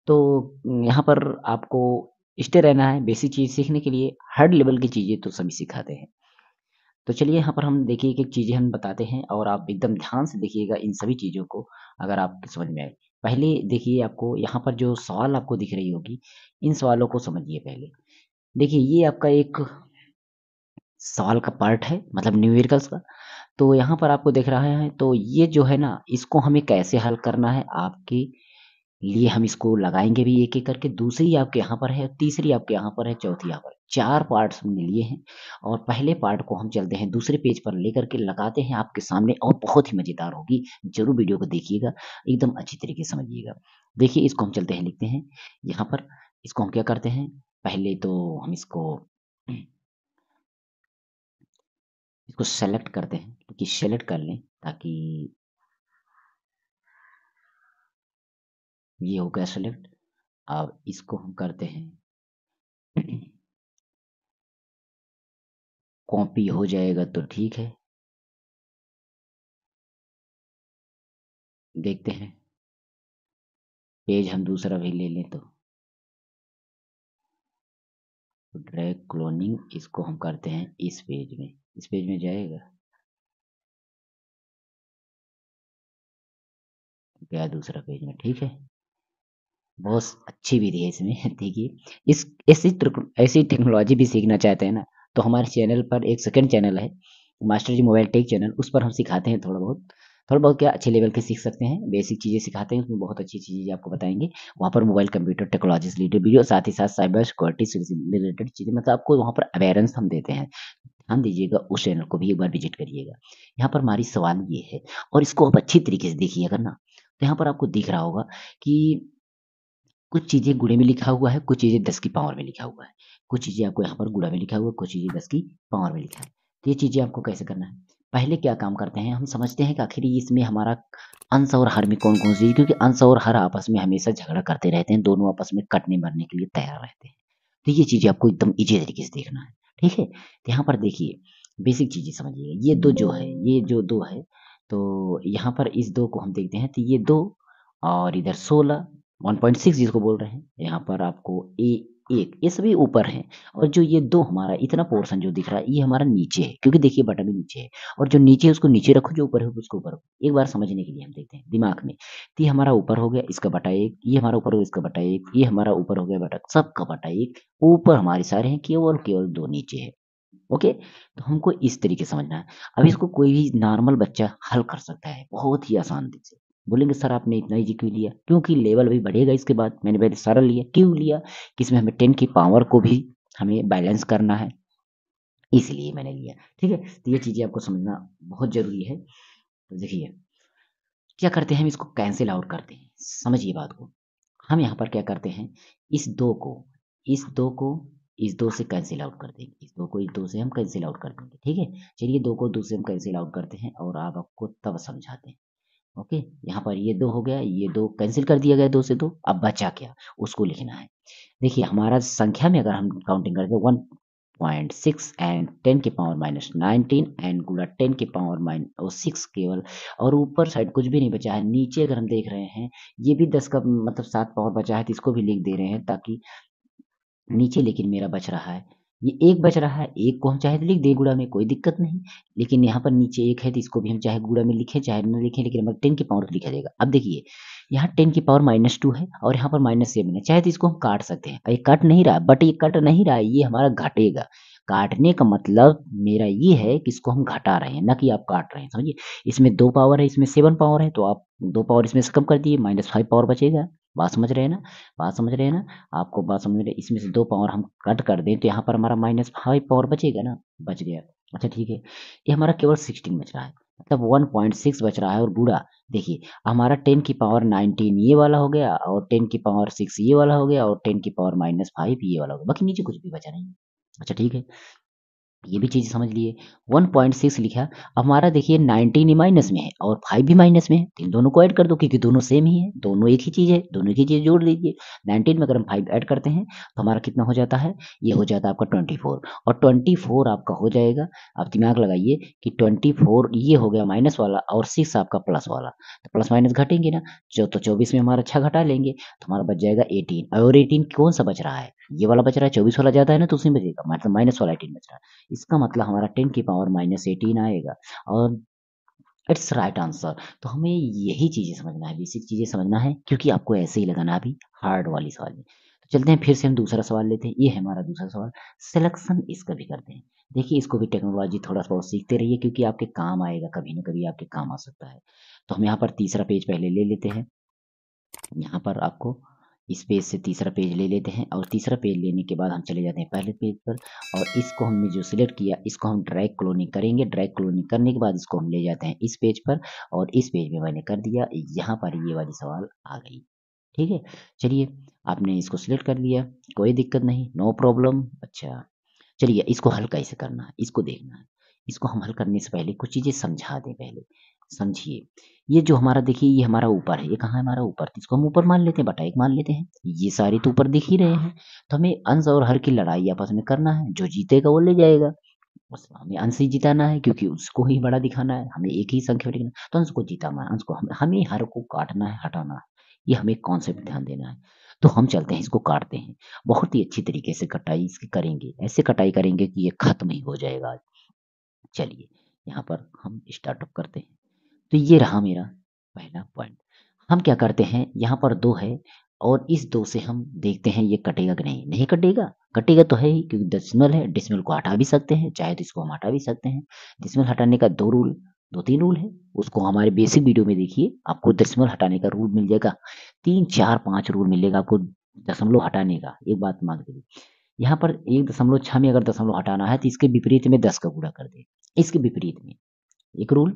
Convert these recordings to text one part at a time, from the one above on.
तो यहाँ पर आपको स्टे रहना है, बेसिक चीज़ सीखने के लिए हार्ड लेवल की चीज़ें तो सभी सिखाते हैं। तो चलिए यहाँ पर हम देखिए एक-एक चीज़ें हम बताते हैं और आप एकदम ध्यान से देखिएगा इन सभी चीज़ों को अगर आपको समझ में आए। पहले देखिए आपको यहाँ पर जो सवाल आपको दिख रही होगी, इन सवालों को समझिए पहले। देखिए ये आपका एक सवाल का पार्ट है मतलब न्यूमेरिकल्स का। तो यहाँ पर आपको दिख रहा है तो ये जो है ना इसको हमें कैसे हल करना है आपके लिए हम इसको लगाएँगे भी एक-एक करके, दूसरी आपके यहाँ पर है, तीसरी आपके यहाँ पर है, चौथी यहाँ पर है। 4 पार्ट्स हमने लिए हैं और पहले पार्ट को हम चलते हैं दूसरे पेज पर लेकर के लगाते हैं आपके सामने और बहुत ही मज़ेदार होगी। ज़रूर वीडियो को देखिएगा, एकदम अच्छी तरीके से समझिएगा। देखिए इसको हम चलते हैं लिखते हैं, यहाँ पर इसको हम क्या करते हैं, पहले तो हम इसको सेलेक्ट करते हैं, क्योंकि सेलेक्ट कर लें ताकि ये हो गया सेलेक्ट। अब इसको हम करते हैं कॉपी हो जाएगा तो ठीक है। देखते हैं, पेज हम दूसरा भी ले लें तो ड्रैग क्लोनिंग इसको हम करते हैं इस पेज में जाएगा, गया दूसरा पेज में, ठीक है। बहुत अच्छी विधि है इसमें देखिए, इस ऐसी टेक्नोलॉजी भी सीखना चाहते हैं ना, तो हमारे चैनल पर एक सेकंड चैनल है, मास्टर जी मोबाइल टेक चैनल, उस पर हम सिखाते हैं थोड़ा बहुत क्या अच्छे लेवल के सीख सकते हैं, बेसिक चीज़ें सिखाते हैं, उसमें बहुत अच्छी चीज़ें आपको बताएँगे। वहाँ पर मोबाइल कंप्यूटर टेक्नोलॉजी से रिलेटेड वीडियो, साथ ही साथ साइबर सिक्योरिटी से रिलेटेड चीज़ें मतलब आपको वहाँ पर अवेयरेंस हम देते हैं। ध्यान दीजिएगा, उस चैनल को भी एक बार विज़िट करिएगा। यहाँ पर हमारी सवाल ये है और इसको आप अच्छी तरीके से देखिएगा ना, तो यहाँ पर आपको दिख रहा होगा कि कुछ चीज़ें गुणे में लिखा हुआ है, कुछ चीज़ें 10 की पावर में लिखा हुआ है। कुछ चीज़ें आपको यहाँ पर गुणा में लिखा हुआ है, कुछ चीज़ें 10 की पावर में लिखा है। तो ये चीज़ें आपको कैसे करना है? पहले क्या काम करते हैं, हम समझते हैं कि आखिर इसमें हमारा अंश और हर में कौन-कौन सी क्योंकि अंश और हर आपस में हमेशा झगड़ा करते रहते हैं, दोनों आपस में कटने-मरने के लिए तैयार रहते हैं। तो ये चीज़ें आपको एकदम ईज़ी तरीके से देखना है, ठीक है? तो यहाँ पर देखिए, बेसिक चीज़ें समझिए, ये 2 जो है, ये जो 2 है, तो यहाँ पर इस 2 को हम देखते हैं, तो ये 2 और इधर 16 1.6 जिसको बोल रहे हैं, यहाँ पर आपको ए 1 ये सभी ऊपर हैं और जो ये 2 हमारा इतना पोर्शन जो दिख रहा है, ये हमारा नीचे है, क्योंकि देखिए बटन भी नीचे है और जो नीचे है उसको नीचे रखो, जो ऊपर है उसको ऊपर रखो। एक बार समझने के लिए हम देखते हैं दिमाग में, तो ये हमारा ऊपर हो गया, इसका बटा 1, ये हमारा ऊपर हो गया, इसका बटा 1, ये हमारा ऊपर हो गया बटा सबका बटा 1, ऊपर हमारे सारे हैं, केवल 2 नीचे हैं। ओके? तो हमको इस तरीके से समझना है। अब इसको कोई भी नॉर्मल बच्चा हल कर सकता है, बहुत ही आसान से। बोलेंगे सर आपने इतना ईज़ी क्यों लिया? क्योंकि लेवल अभी बढ़ेगा इसके बाद, मैंने पहले सरल लिया। क्यों लिया? कि इसमें हमें 10 की पावर को भी हमें बैलेंस करना है, इसलिए मैंने लिया। ठीक है? तो ये चीज़ें आपको समझना बहुत ज़रूरी है। तो देखिए, क्या करते हैं हम इसको कैंसल आउट करते हैं। समझिए बात को। हम यहाँ पर क्या करते हैं, इस 2 को इस 2 को इस 2 से कैंसल आउट कर देंगे। इस 2 को इस 2 से हम कैंसल आउट कर देंगे, ठीक है? चलिए 2 को 2 से हम कैंसल आउट करते हैं और अब आपको तब समझाते हैं। ओके? यहाँ पर ये 2 हो गया, ये 2 कैंसल कर दिया गया 2 से 2 अब बचा क्या? उसको लिखना है। देखिए हमारा संख्या में अगर हम काउंटिंग करें तो 1.6 एंड 10 की पावर माइनस 19 एंड गुणा 10 की पावर 6 केवल और ऊपर साइड कुछ भी नहीं बचा है। नीचे अगर हम देख रहे हैं, ये भी 10 का मतलब 7 पावर बचा है तो इसको भी लिख दे रहे हैं ताकि नीचे लेकिन मेरा बच रहा है, ये 1 बच रहा है, 1 को हम चाहे तो लिख दें गुणा में, कोई दिक्कत नहीं। लेकिन यहाँ पर नीचे 1 है तो इसको भी हम चाहे गुणा में लिखें, चाहे ना लिखें लेकिन हमें 10 की पावर तो लिखा जाएगा। अब देखिए, यहाँ 10 की पावर -2 है और यहाँ पर -7 है, चाहे तो इसको हम काट सकते हैं। ये कट नहीं रहा बट ये कट नहीं रहा है, ये हमारा घटेगा। काटने का मतलब मेरा ये है कि इसको हम घटा रहे हैं, ना कि आप काट रहे हैं, समझिए? इसमें 2 पावर है, इसमें 7 पावर है, तो आप 2 पावर इसमें से कम कर दिए, -5 पावर बचेगा। बात समझ रहे हैं ना? बात समझ रहे हैं ना? आपको बात समझ में रही इसमें से 2 पावर हम कट कर दें तो यहाँ पर हमारा -5 पावर बचेगा ना? बच गया। अच्छा ठीक है, ये हमारा केवल 16 बच रहा है। मतलब 1.6 बच रहा है और गुणा देखिए हमारा 10 की पावर 19 ये वाला हो गया और 10 की पावर 6 ये वाला हो गया और 10 की पावर -5 ये वाला हो गया। बाकी नीचे कुछ भी बचा नहीं। अच्छा ठीक है, ये भी चीज़ समझ लिए। 1.6 लिखा, अब हमारा देखिए 19 ही माइनस में है और 5 भी माइनस में है, तो इन दोनों को ऐड कर दो क्योंकि दोनों सेम ही है, दोनों एक ही चीज़ है, दोनों की चीज़ जोड़ दीजिए। 19 में अगर हम 5 ऐड करते हैं तो हमारा कितना हो जाता है, ये हो जाता है आपका 24 और 24 आपका हो जाएगा। आप दिमाग लगाइए कि 24 ये हो गया माइनस वाला और 6 आपका प्लस वाला, तो प्लस माइनस घटेंगे ना, जो तो 24 में हमारा 6 घटा लेंगे तो हमारा बच जाएगा 18 और 18 कौन सा बच रहा है, ये वाला बच रहा है, 24 वाला ज़्यादा है ना तो उसमें बचेगा, मतलब माइनस वाला 18 बच रहा है। इसका मतलब हमारा 10 की पावर माइनस 18 आएगा और इट्स राइट आंसर। तो हमें यही चीज़ें समझना है, बेसिक चीज़ें समझना है क्योंकि आपको ऐसे ही लगाना है अभी हार्ड वाली सवाल में। तो चलते हैं फिर से हम दूसरा सवाल लेते हैं, ये है हमारा दूसरा सवाल। सिलेक्शन इसका भी करते हैं। देखिए इसको भी टेक्नोलॉजी थोड़ा सा सीखते रहिए क्योंकि आपके काम आएगा, कभी ना कभी आपके काम आ सकता है। तो हम यहाँ पर तीसरा पेज पहले ले लेते हैं। यहाँ पर आपको इस पेज से तीसरा पेज ले लेते हैं और तीसरा पेज लेने के बाद हम चले जाते हैं पहले पेज पर और इसको हमने जो सिलेक्ट किया इसको हम ड्रैग क्लोनिंग करेंगे। ड्रैग क्लोनिंग करने के बाद इसको हम ले जाते हैं इस पेज पर और इस पेज में मैंने कर दिया, यहाँ पर ये वाली सवाल आ गई। ठीक है, चलिए आपने इसको सिलेक्ट कर लिया, कोई दिक्कत नहीं, नो प्रॉब्लम। अच्छा चलिए इसको हल कैसे करना है, इसको देखना है। इसको हम हल करने से पहले कुछ चीज़ें समझा दें पहले। समझिए, ये जो हमारा देखिए ये हमारा ऊपर है, ये कहाँ है हमारा ऊपर, तो इसको हम ऊपर मान लेते हैं, बटा 1 मान लेते हैं। ये सारे तो ऊपर दिख ही रहे हैं, तो हमें अंश और हर की लड़ाई आपस में करना है, जो जीतेगा वो ले जाएगा। बस हमें अंश ही जिताना है क्योंकि उसको ही बड़ा दिखाना है, हमें एक ही संख्या लिखना है, तो अंश को जिताना है, अंश को हमें हर को काटना है, हटाना है। ये हमें कॉन्सेप्ट ध्यान देना है। तो हम चलते हैं इसको काटते हैं, बहुत ही अच्छी तरीके से कटाई इसकी करेंगे, ऐसे कटाई करेंगे कि ये खत्म ही हो जाएगा आज। चलिए यहाँ पर हम स्टार्टअप करते हैं। तो ये रहा मेरा पहला पॉइंट। हम क्या करते हैं, यहाँ पर 2 है और इस 2 से हम देखते हैं ये कटेगा कि नहीं, नहीं कटेगा, कटेगा तो है ही क्योंकि डेसिमल है, डेसिमल को हटा भी सकते हैं, चाहे तो इसको हम हटा भी सकते हैं। डेसिमल हटाने का 2 रूल, 2-3 रूल है, उसको हमारे बेसिक वीडियो में देखिए, आपको डेसिमल हटाने का रूल मिल जाएगा। 3, 4, 5 रूल मिलेगा आपको दशमलव हटाने का। एक बात मान के चलिए, यहाँ पर 1.6 में अगर दशमलव हटाना है तो इसके विपरीत में 10 का गुणा कर दें, इसके विपरीत में, एक रूल।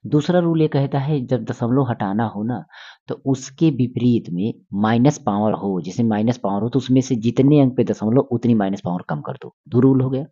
दूसरा रूल ये कहता है जब दशमलव हटाना हो ना तो उसके विपरीत में माइनस पावर हो, जैसे माइनस पावर हो तो उसमें से जितने अंक पे दशमलव उतनी माइनस पावर कम कर दो, 2 रूल हो गया।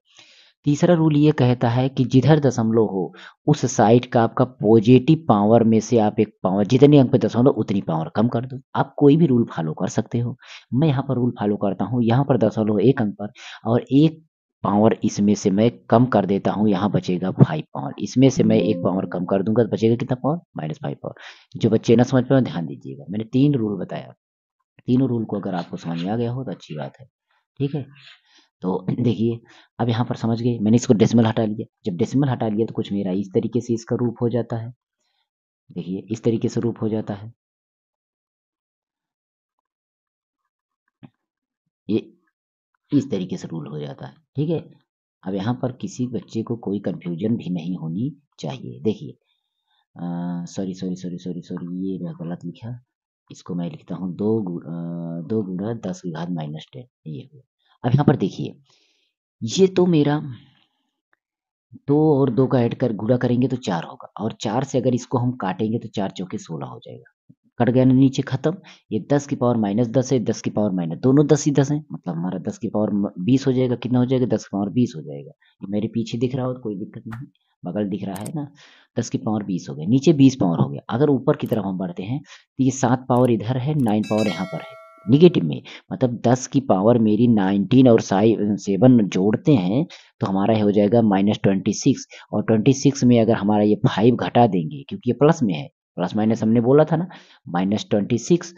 तीसरा रूल ये कहता है कि जिधर दशमलव हो उस साइड का आपका पॉजिटिव पावर में से आप एक पावर, जितने अंक पे दशमलव उतनी पावर कम कर दो। आप कोई भी रूल फॉलो कर सकते हो। मैं यहाँ पर रूल फॉलो करता हूँ, यहाँ पर दशमलव 1 अंक पर और 1 पावर इसमें से मैं कम कर देता हूँ, यहाँ बचेगा 5 पावर। इसमें से मैं 1 पावर कम कर दूँगा तो बचेगा कितना पावर? -5 पावर। जो बच्चे ना समझ पाए ध्यान दीजिएगा। मैंने 3 रूल बताया। तीनों रूल को अगर आपको समझ में आ गया हो तो अच्छी बात है। ठीक है? तो देखिए अब यहाँ पर समझ गए, मैंने इसको डेसिमल हटा लिया। जब डेसिमल हटा लिया तो कुछ मेरा इस तरीके से इसका रूप हो जाता है। देखिए इस तरीके से रूप हो जाता है। ये इस तरीके से रूल हो जाता है। ठीक है? अब यहाँ पर किसी बच्चे को कोई कन्फ्यूजन भी नहीं होनी चाहिए। देखिए सॉरी ये मैं गलत लिखा। इसको मैं लिखता हूँ 2 गुणा 10 की घात -10 ये हुआ। अब यहाँ पर देखिए, ये तो मेरा 2 और 2 का ऐड कर गुणा करेंगे तो 4 होगा और 4 से अगर इसको हम काटेंगे तो 4 चौके 16 हो जाएगा। कट गया ना नीचे खत्म। ये 10 की पावर -10 है, 10 की पावर माइनस, दोनों 10 ही 10 हैं, मतलब हमारा 10 की पावर 20 हो जाएगा। कितना हो जाएगा? 10 की पावर 20 हो जाएगा। ये मेरे पीछे दिख रहा हो तो कोई दिक्कत नहीं, बगल दिख रहा है ना। 10 की पावर 20 हो गया, नीचे 20 पावर हो गया। अगर ऊपर की तरफ हम बढ़ते हैं तो ये 7 पावर इधर है, 9 पावर यहाँ पर है निगेटिव में, मतलब 10 की पावर मेरी 19 और 7 जोड़ते हैं तो हमारा ये हो जाएगा -26 और 26 में अगर हमारा ये 5 घटा देंगे क्योंकि ये प्लस में है, प्लस माइनस हमने बोला था ना, -26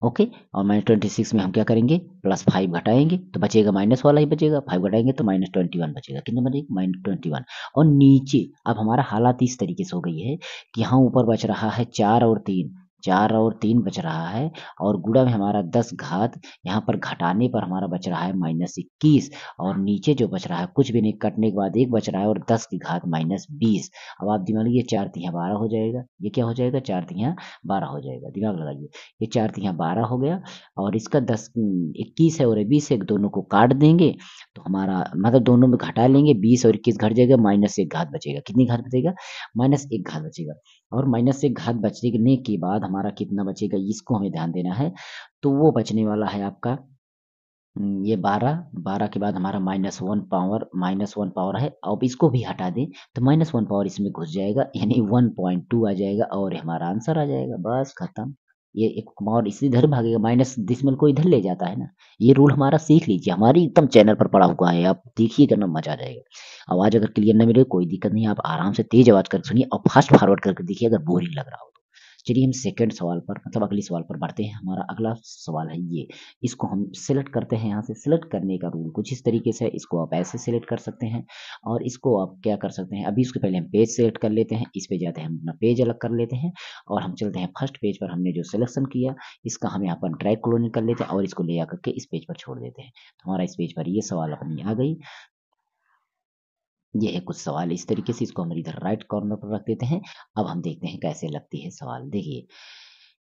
ओके। और -26 में हम क्या करेंगे? +5 घटाएँगे तो बचेगा माइनस वाला ही बचेगा, 5 घटाएँगे तो -21 बचेगा। कितना बचेगा? -21 और नीचे अब हमारा हालात इस तरीके से हो गई है कि यहाँ ऊपर बच रहा है 4 और 3, 4 और 3 बच रहा है और गुणा में हमारा 10 घात, यहाँ पर घटाने पर हमारा बच रहा है -21 और नीचे जो बच रहा है कुछ भी नहीं, कटने के बाद 1 बच रहा है और 10 की घात -20। अब आप दिमाग लगाइए, 4 तिहां 12 हो जाएगा। ये क्या हो जाएगा? 4 तिहां 12 हो जाएगा। दिमाग लगाइए। ये 4 तिहां 12 हो गया और इसका 21 है और ये 20 है, दोनों को काट देंगे तो हमारा मतलब दोनों में घटा लेंगे, 20 और 21 घट जाएगा, -1 घात बचेगा। कितनी घात बचेगा? -1 घात बचेगा और -1 घात बचने के बाद हमारा कितना बचेगा इसको हमें ध्यान देना है। तो वो बचने वाला है आपका ये 12 के बाद हमारा -1 पावर है। अब इसको भी हटा दें तो -1 पावर इसमें घुस जाएगा, यानी 1.2 आ जाएगा और हमारा आंसर आ जाएगा, बस खत्म। ये एक पावर इसी इधर भागेगा, माइनस डिसिमल को इधर ले जाता है ना। ये रूल हमारा सीख लीजिए, हमारी एकदम चैनल पर पड़ा हुआ है, आप देखिएगा ना, मजा आ जाएगा। आवाज अगर क्लियर ना मिले कोई दिक्कत नहीं, आप आराम से तेज आवाज कर सुनिए और फास्ट फॉरवर्ड करके देखिए अगर बोरिंग लग रहा हो तो। चलिए हम सेकंड सवाल पर, मतलब अगले सवाल पर बढ़ते हैं। हमारा अगला सवाल है ये, इसको हम सिलेक्ट करते हैं। यहाँ से सिलेक्ट करने का रूल कुछ इस तरीके से है, इसको आप ऐसे सिलेक्ट कर सकते हैं और इसको आप क्या कर सकते हैं, अभी उसके पहले हम पेज सिलेक्ट कर लेते हैं, इस पे जाते हैं, हम अपना पेज अलग कर लेते हैं और हम चलते हैं फर्स्ट पेज पर। हमने जो सिलेक्शन किया इसका हम यहाँ पर ड्रैग क्लोनिंग कर लेते हैं और इसको ले आकर के इस पेज पर छोड़ देते हैं। तो हमारा इस पेज पर ये सवाल अपनी आ गई। ये है कुछ सवाल इस तरीके से, इसको हम इधर राइट कॉर्नर पर रख देते हैं। अब हम देखते हैं कैसे लगती है सवाल। देखिए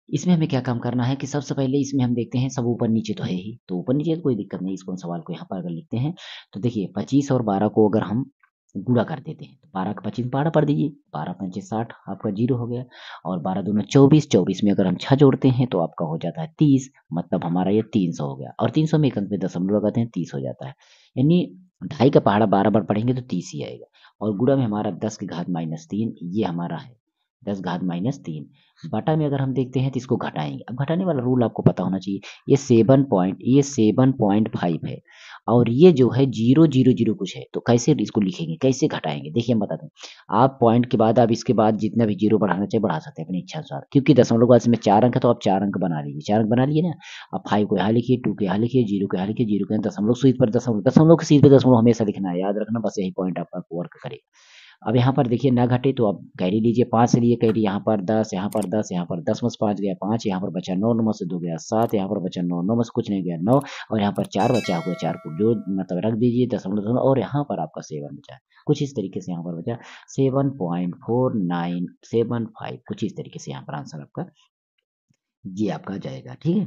इसमें हमें क्या काम करना है कि सबसे पहले इसमें हम देखते हैं, सब ऊपर नीचे तो है ही, तो ऊपर नीचे तो कोई दिक्कत नहीं। इसको हम सवाल को यहाँ पर अगर लिखते हैं तो देखिए 25 और 12 को अगर हम गुणा कर देते हैं तो 12 का 25 12 पढ़ दीजिए, 12 पंचे 60 आपका जीरो हो गया और 12 दूना 24, 24 में अगर हम 6 जोड़ते हैं तो आपका हो जाता है 30, मतलब हमारा ये 300 हो गया और 300 में एक अंक में दशमलव लगाते हैं 30 हो जाता है। यानी ढाई का पहाड़ा 12 बार पढ़ेंगे तो 30 ही आएगा। और गुणा में हमारा 10 की घात -3, ये हमारा है 10 घात -3। बटा में अगर हम देखते हैं तो इसको घटाएंगे, अब घटाने वाला रूल आपको पता होना चाहिए। ये 7.5 है और ये जो है 000 कुछ है, तो कैसे इसको लिखेंगे, कैसे घटाएंगे, देखिए हम बताते हैं। आप पॉइंट के बाद, आप इसके बाद जितना भी जीरो बढ़ाना चाहिए बढ़ा सकते हैं अपनी इच्छा अनुसार, क्योंकि दशमलव के बाद इसमें 4 अंक है तो आप 4 अंक बना लीजिए, 4 अंक बना लिए ना। अब 5 को यहाँ लिखिए, 2 को यहाँ लिखिए, 0 को यहाँ लिखिए, 0 को यहाँ, दशमलव सुई पर दशमलव, दशमलव की सीध पे दशमलव हमेशा लिखना है, याद रखना, बस यही पॉइंट आपका वर्क करेगा। अब यहाँ पर देखिए ना घटे तो आप कैरी लीजिए, 5 से लिए कैरी, यहाँ पर 10, यहाँ पर 10, यहाँ पर 10 में से 5 गया 5, यहाँ पर बचा 9, 9 में से 2 गया 7, यहाँ पर बचा 9, 9 में से कुछ नहीं गया 9 और यहाँ पर 4 बचा हुआ, 4 को जो मतलब रख दीजिए दशमलव दशमलव और यहाँ पर आपका 7 बचा है। कुछ इस तरीके से यहाँ पर बचा 7.4975, कुछ इस तरीके से यहाँ पर आंसर आपका ये आपका आ जाएगा। ठीक है,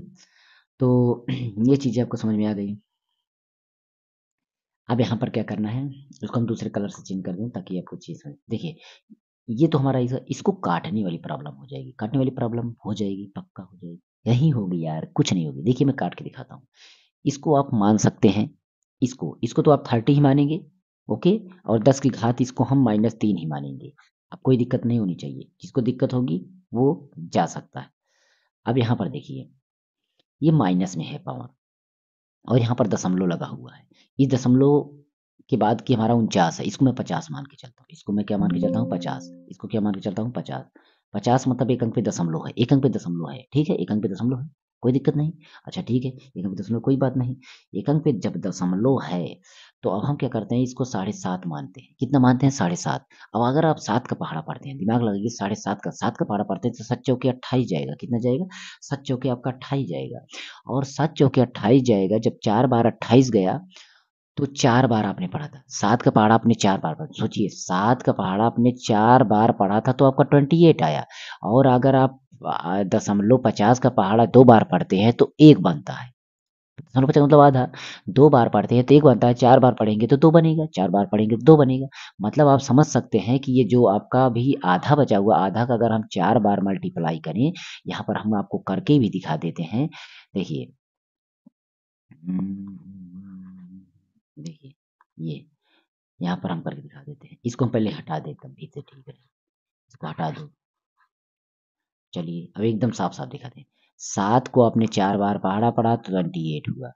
तो ये चीज़ें आपको समझ में आ गई। अब यहाँ पर क्या करना है, उसको हम दूसरे कलर से चेंज कर दें ताकि आपको चीज़ समझ। देखिए ये तो हमारा इसको काटने वाली प्रॉब्लम हो जाएगी, काटने वाली प्रॉब्लम हो जाएगी, पक्का हो जाएगी, यही होगी यार, कुछ नहीं होगी। देखिए मैं काट के दिखाता हूँ। इसको आप मान सकते हैं, इसको इसको तो आप 30 ही मानेंगे, ओके, और 10 की घात इसको हम -3 ही मानेंगे। अब कोई दिक्कत नहीं होनी चाहिए, जिसको दिक्कत होगी वो जा सकता है। अब यहाँ पर देखिए ये माइनस में है पावर और यहाँ पर दशमलव लगा हुआ है। इस दशमलव के बाद कि हमारा 49 है, इसको मैं 50 मान के चलता हूँ, इसको मैं क्या मान के चलता हूँ 50, इसको क्या मान के चलता हूँ 50। 50 मतलब एक अंक पे दशमलव है, एक अंक पे दशमलव है, ठीक है, एक अंक पे दशमलव है, कोई दिक्कत नहीं। अच्छा ठीक है, एक अंक पे दशमलव कोई बात नहीं। एक अंक पे जब दशमलव है तो अब हम क्या करते हैं, इसको 7.5 मानते हैं। कितना मानते हैं, 7.5। अब अगर आप 7 का पहाड़ा पढ़ते हैं, दिमाग लगाइए, 7.5 का 7 का पहाड़ा पढ़ते हैं तो 7 चौके 28 जाएगा, कितना जाएगा, 7 चौके आपका 28 जाएगा और 7 चौके 28 जाएगा। जब 4 बार 28 गया तो 4 बार आपने पढ़ा था। 7 का पहाड़ा आपने 4 बार पढ़ा, सोचिए 7 का पहाड़ा आपने 4 बार पढ़ा था तो आपका 28 आया। और अगर आप दशमलव 50 का पहाड़ा 2 बार पढ़ते हैं तो 1 बनता है। दशमलव 50 मतलब आधा, 2 बार पढ़ते हैं तो 1 बनता है, 4 बार पढ़ेंगे तो 2 बनेगा, 4 बार पढ़ेंगे तो 2 बनेगा। मतलब आप समझ सकते हैं कि ये जो आपका अभी आधा बचा हुआ, आधा का अगर हम 4 बार मल्टीप्लाई करें, यहाँ पर हम आपको करके भी दिखा देते हैं। देखिए देखिए ये यहाँ पर हम करके दिखा देते हैं, इसको हम पहले हटा देते हैं भीतर, ठीक है, इसको हटा दो। चलिए अब एकदम साफ साफ दिखाते हैं। 7 को आपने 4 बार पहाड़ा पढ़ा तो 28 हुआ।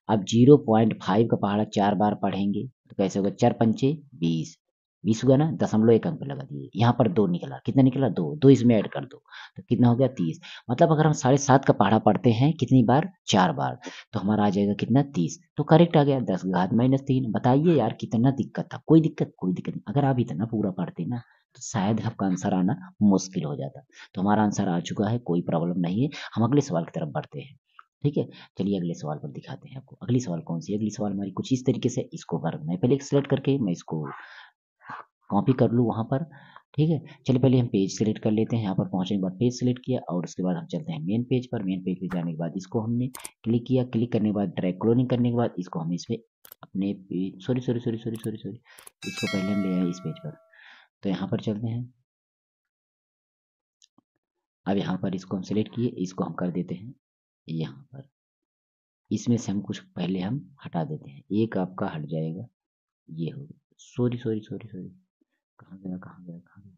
अब 0.5 का पहाड़ा 4 बार पढ़ेंगे तो कैसे होगा, 4 पंचे 20, 20 हुआ ना, दशमलव एक अंक पे लगा दिए, यहाँ पर 2 निकला, कितना निकला 2, 2 इसमें ऐड कर दो तो कितना हो गया 30। मतलब अगर हम 7.5 का पहाड़ा पढ़ते हैं कितनी बार, 4 बार, तो हमारा आ जाएगा कितना 30, तो करेक्ट आ गया 10 घात -3। बताइए यार कितना दिक्कत था, कोई दिक्कत, कोई दिक्कत नहीं। अगर आप इतना पूरा पढ़ते ना तो शायद आपका आंसर आना मुश्किल हो जाता। तो हमारा आंसर आ चुका है, कोई प्रॉब्लम नहीं है। हम अगले सवाल की तरफ बढ़ते हैं, ठीक है। चलिए अगले सवाल पर दिखाते हैं आपको। अगली सवाल कौन सी है, अगली सवाल हमारी कुछ इस तरीके से, इसको अगर मैं पहले सेलेक्ट करके मैं इसको कॉपी कर लूँ वहाँ पर, ठीक है। चलिए पहले हम पेज सेलेक्ट कर लेते हैं, यहाँ पर पहुँचने के बाद पेज सेलेक्ट किया और उसके बाद हम चलते हैं मेन पेज पर। मेन पेज पे जाने के बाद इसको हमने क्लिक किया, क्लिक करने के बाद ड्रैग क्लोनिंग करने के बाद इसको हम इसमें अपने पेज, सॉरी, इसको पहले हम ले आए इस पेज पर। तो यहाँ पर चलते हैं, अब यहाँ पर इसको हम सेलेक्ट किए, इसको हम कर देते हैं यहाँ पर, इसमें से हम कुछ पहले हम हटा देते हैं, एक आपका हट जाएगा, ये हो गया, सॉरी सॉरी सॉरी सॉरी, कहाँ गया कहाँ गया कहाँ गया,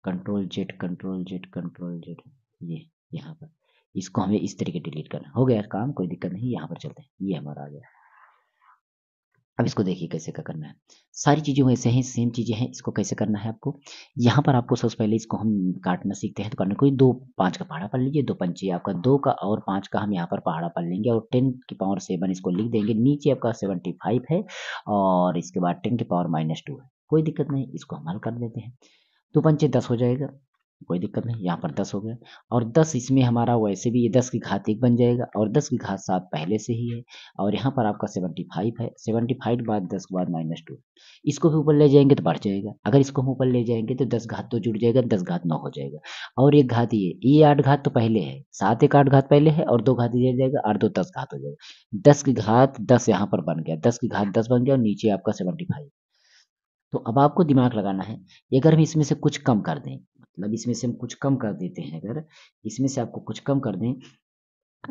control Z control Z control Z, ये यहाँ पर इसको हमें इस तरीके डिलीट करना हो गया काम, कोई दिक्कत नहीं। यहाँ पर चलते हैं, ये हमारा आ गया। अब इसको देखिए कैसे क्या करना है, सारी चीजें वैसे हैं, सेम चीजें हैं। इसको कैसे करना है आपको, यहाँ पर आपको सबसे पहले इसको हम काटना सीखते हैं। तो करना कोई दो पाँच का पहाड़ा पढ़ लीजिए, दो पंचे आपका दो का और पाँच का हम यहाँ पर पहाड़ा पढ़ लेंगे और 10 की पावर 7 इसको लिख देंगे। नीचे आपका 75 है और इसके बाद 10 की पावर -2 है, कोई दिक्कत नहीं, इसको हम हल कर देते हैं। दो पंचे 10 हो जाएगा, कोई दिक्कत नहीं, यहाँ पर 10 हो गया। और 10 इसमें हमारा वैसे भी ये 10 की घात 1 बन जाएगा और 10 की घात 7 पहले से ही है। और यहाँ पर आपका 75 है, 75 के बाद 10 के बाद -2, इसको भी ऊपर ले जाएंगे तो बढ़ जाएगा। अगर इसको हम ऊपर ले जाएंगे तो 10 घात तो जुड़ जाएगा, 10 घात 9 हो जाएगा। और एक घात ये 8 घात तो पहले है, 7 एक 8 घात पहले है और 2 घात इधर जाएगा, 8 2 10 घात हो जाएगा। 10 की घात 10 यहाँ पर बन गया, 10 की घात 10 बन गया और नीचे आपका 75। तो अब आपको दिमाग लगाना है, अगर हम इसमें से कुछ कम कर दें, मतलब इसमें से हम कुछ कम कर देते हैं, अगर इसमें से आपको कुछ कम कर दें,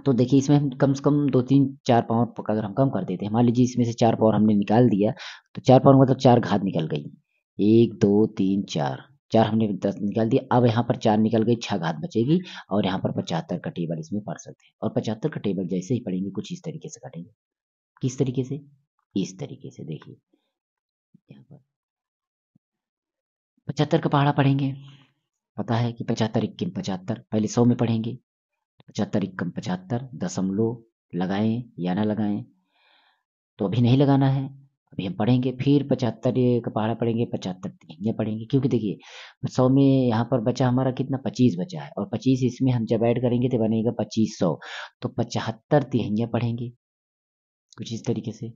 तो देखिए इसमें हम कम से कम 2 3 4 पावर अगर हम कम कर देते हैं, मान लीजिए इसमें से 4 पावर हमने निकाल दिया, तो 4 पावर मतलब 4 घात निकल गई, 1 2 3 4, 4 हमने 10 निकाल दिया। अब यहाँ पर 4 निकल गई, 6 घात बचेगी और यहाँ पर 75 का टेबल इसमें पढ़ सकते हैं। और 75 का टेबल जैसे ही पढ़ेंगे कुछ इस तरीके से कटेंगे, किस तरीके से, इस तरीके से। देखिए यहाँ पर 75 का पहाड़ा पढ़ेंगे, पता है कि 75 इक्कीम 75, पहले 100 में पढ़ेंगे, 75 इक्कीम 75, दशमलव लगाएं या ना लगाएं, तो अभी नहीं लगाना है, अभी हम पढ़ेंगे। फिर 75 का पहाड़ा पढ़ेंगे, 75 तिहइयाँ पढ़ेंगे, क्योंकि देखिए 100 में यहाँ पर बचा हमारा कितना, 25 बचा है और 25 इसमें हम जब ऐड करेंगे तो बनेगा 2500। तो 75 तिहइयाँ पढ़ेंगे कुछ इस तरीके से,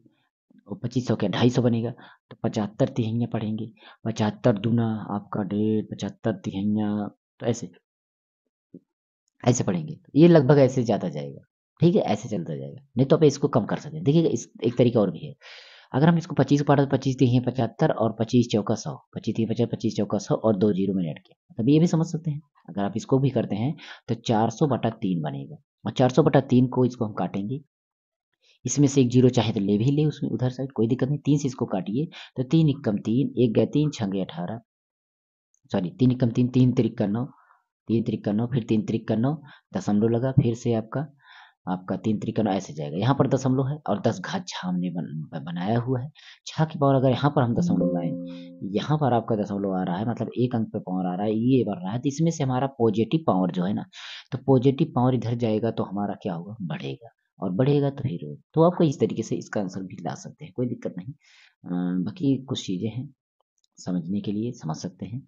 और 2500 क्या 250 बनेगा। तो 75 तिहइयाँ पढ़ेंगे, 75 दूना आपका 1.5, 75 तिहइयाँ, तो ऐसे ऐसे पढ़ेंगे, ये लगभग ऐसे जाता जाएगा। ठीक है, ऐसे चलता जाएगा, नहीं तो आप इसको कम कर सकते हैं। देखिएगा इस एक तरीका और भी है, अगर हम इसको 25 पढ़ा तो 25 तिहियाँ 75 और 25 चौका 100, 25 तिहियाँ 50, 25 चौका 100 और 2 जीरो मैंने ऐड किया, मतलब ये भी समझ सकते हैं। अगर आप इसको भी करते हैं तो 400/3 बनेगा और 400/3 को इसको हम काटेंगे, इसमें से एक जीरो चाहे तो ले भी ले उसमें उधर साइड, कोई दिक्कत नहीं। 3 से इसको काटिए तो 3 इक्कम 3, एक गया 3, 6 गया 18, सॉरी 3 इक्कम 3, 3 तिरिक का 9, 3 तिरिक का 9, फिर 3 तिरिक का 9, दशमलव लगा, फिर से आपका आपका 3 तिरिक का 9 ऐसे जाएगा। यहाँ पर दशमलव है और 10 घात 6 हमने बनाया हुआ है। 6 की पावर अगर यहाँ पर हम दशमलव लाएं, यहाँ पर आपका दशमलव आ रहा है, मतलब एक अंक पे पावर आ रहा है, ये बढ़ रहा है, तो इसमें से हमारा पॉजिटिव पावर जो है ना, तो पॉजिटिव पावर इधर जाएगा तो हमारा क्या होगा, बढ़ेगा, और बढ़ेगा तो फिर तो आपको इस तरीके से इसका आंसर भी ला सकते हैं, कोई दिक्कत नहीं। बाकी कुछ चीज़ें हैं समझने के लिए, समझ सकते हैं।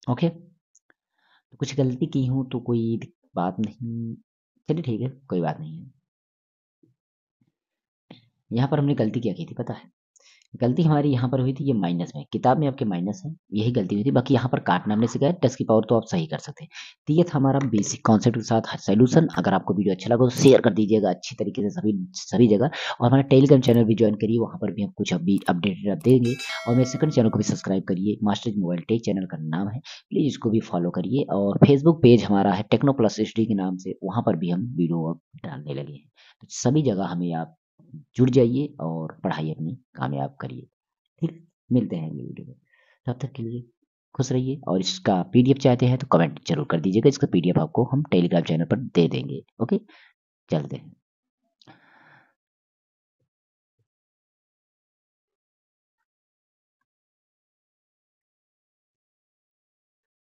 ओके, तो कुछ गलती की हूँ तो कोई बात नहीं, चलिए ठीक है, कोई बात नहीं है। यहाँ पर हमने गलती क्या की थी पता है, गलती हमारी यहाँ पर हुई थी, ये माइनस में, किताब में आपके माइनस है, यही गलती हुई थी। बाकी यहाँ पर काटना हमने सिखाया, 10 की पावर तो आप सही कर सकते हैं। तो ये था हमारा बेसिक कॉन्सेप्ट के साथ सोल्यूशन। अगर आपको वीडियो अच्छा लगा तो शेयर कर दीजिएगा अच्छी तरीके से सभी सभी जगह, और हमारा टेलीग्राम चैनल भी ज्वाइन करिए, वहाँ पर भी हम कुछ अभी अपडेटेड देंगे। और मेरे सेकंड चैनल को भी सब्सक्राइब करिए, मास्टर मोबाइल टेक चैनल का नाम है, प्लीज़ इसको भी फॉलो करिए। और फेसबुक पेज हमारा है टेक्नो प्लस एच डी के नाम से, वहाँ पर भी हम वीडियो अब डालने लगे हैं। तो सभी जगह हमें आप जुड़ जाइए और पढ़ाई अपनी कामयाब करिए। ठीक, मिलते हैं अगली वीडियो में, तब तक के लिए खुश रहिए। और इसका पीडीएफ चाहते हैं तो कमेंट जरूर कर दीजिएगा, इसका पीडीएफ आपको हम टेलीग्राम चैनल पर दे देंगे। ओके, चलते हैं।